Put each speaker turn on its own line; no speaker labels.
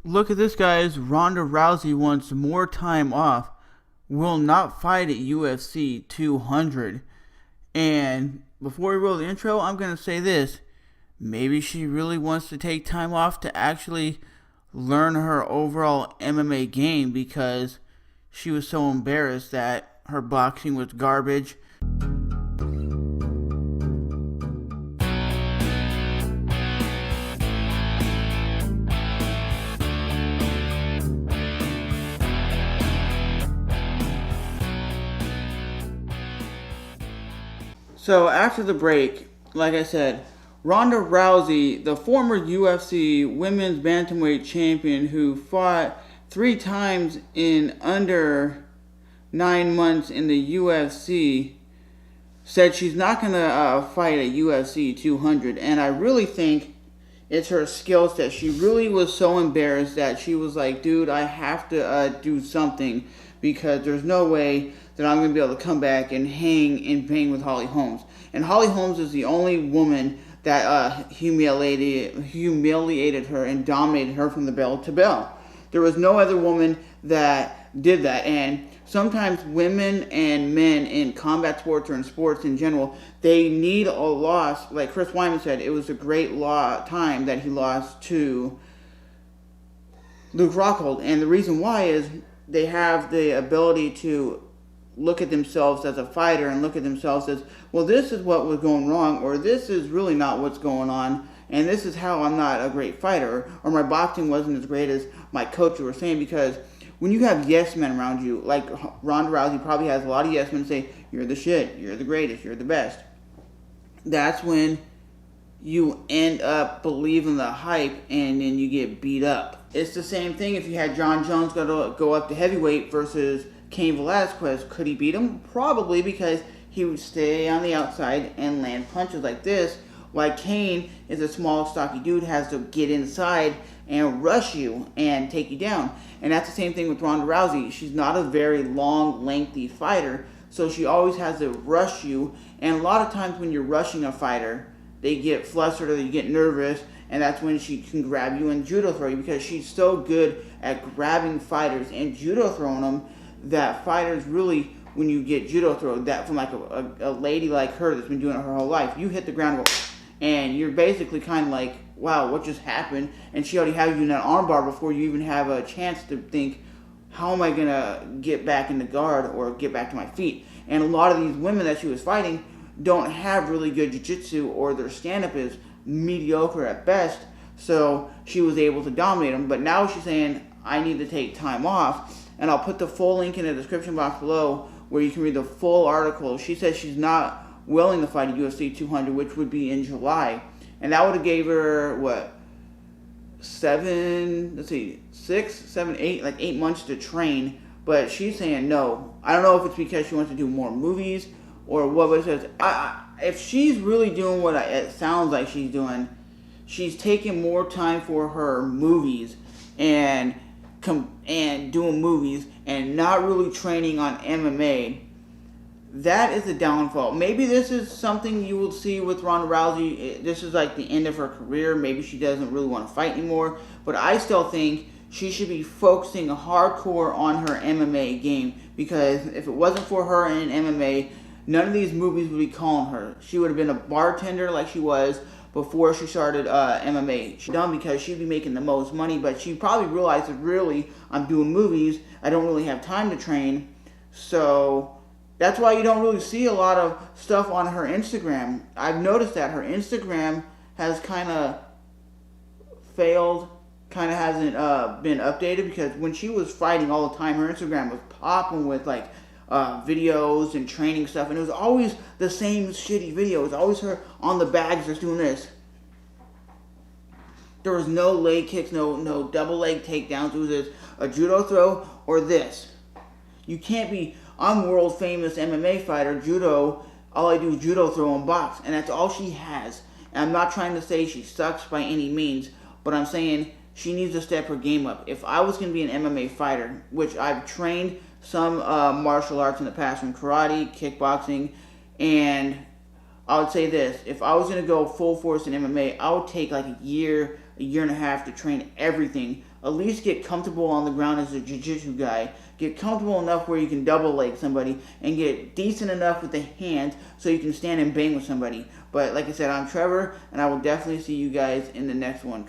Look at this, guys. Ronda Rousey wants more time off. Will not fight at UFC 200. And before we roll the intro, I'm going to say this. Maybe she really wants to take time off to actually learn her overall MMA game because she was so embarrassed that her boxing was garbage. So after the break, like I said, Ronda Rousey, the former UFC women's bantamweight champion who fought 3 times in under 9 months in the UFC, said she's not going to fight at UFC 200. And I really think it's her skill set. She really was so embarrassed that she was like, dude, I have to do something because there's no way that I'm going to be able to come back and hang and bang with Holly Holmes. And Holly Holmes is the only woman that humiliated her and dominated her from the bell to bell. There was no other woman that did that. And sometimes women and men in combat sports or in sports in general, they need a loss. Like Chris Weidman said, it was a great time that he lost to Luke Rockhold. And the reason why is they have the ability to look at themselves as a fighter and look at themselves as, well, this is what was going wrong, or this is really not what's going on, and this is how I'm not a great fighter, or my boxing wasn't as great as my coach was saying. Because when you have yes men around you, like Ronda Rousey probably has a lot of yes men say, you're the shit, you're the greatest, you're the best. That's when you end up believing the hype and then you get beat up. It's the same thing if you had John Jones go up to heavyweight versus Cain Velasquez. Could he beat him? Probably, because he would stay on the outside and land punches like this, while Cain is a small, stocky dude, has to get inside and rush you and take you down. And that's the same thing with Ronda Rousey. She's not a very long, lengthy fighter, so she always has to rush you. And a lot of times when you're rushing a fighter, they get flustered or they get nervous, and that's when she can grab you and judo throw you, because she's so good at grabbing fighters and judo throwing them that fighters really, when you get judo thrown, that from like a lady like her that's been doing it her whole life, you hit the ground and you're basically kind of like, wow, what just happened? And she already has you in that armbar before you even have a chance to think, how am I going to get back in the guard or get back to my feet? And a lot of these women that she was fighting don't have really good jiu-jitsu, or their stand-up is mediocre at best, so she was able to dominate them. But now she's saying, I need to take time off. And I'll put the full link in the description box below where you can read the full article. She says she's not willing to fight at UFC 200, which would be in July. And that would have gave her, 8 months to train. But she's saying no. I don't know if it's because she wants to do more movies or what, but it says, if she's really doing what it sounds like she's doing, she's taking more time for her movies and doing movies and not really training on MMA. That is the downfall. Maybe this is something you will see with Ronda Rousey. This is like the end of her career. Maybe she doesn't really want to fight anymore. But I still think she should be focusing hardcore on her MMA game, because if it wasn't for her in MMA, none of these movies would be calling her. She would have been a bartender like she was before she started MMA. She's done because she'd be making the most money, but she probably realized that really, I'm doing movies, I don't really have time to train. So that's why you don't really see a lot of stuff on her Instagram. I've noticed that her Instagram has kind of failed, kind of hasn't been updated, because when she was fighting all the time, her Instagram was popping with like videos and training stuff, and it was always the same shitty video. It was always her on the bags just doing this. There was no leg kicks, no double leg takedowns. It was just a judo throw or this. You can't be, I'm world famous MMA fighter, judo, all I do is judo throw and box, and that's all she has. And I'm not trying to say she sucks by any means, but I'm saying she needs to step her game up. If I was going to be an MMA fighter, which I've trained some martial arts in the past, from karate, kickboxing, and I would say this: if I was going to go full force in MMA, I would take like a year and a half to train everything at least get comfortable on the ground as a jiu-jitsu guy. Get comfortable enough where you can double leg somebody and get decent enough with the hands so you can stand and bang with somebody. But like I said, I'm Trevor, and I will definitely see you guys in the next one.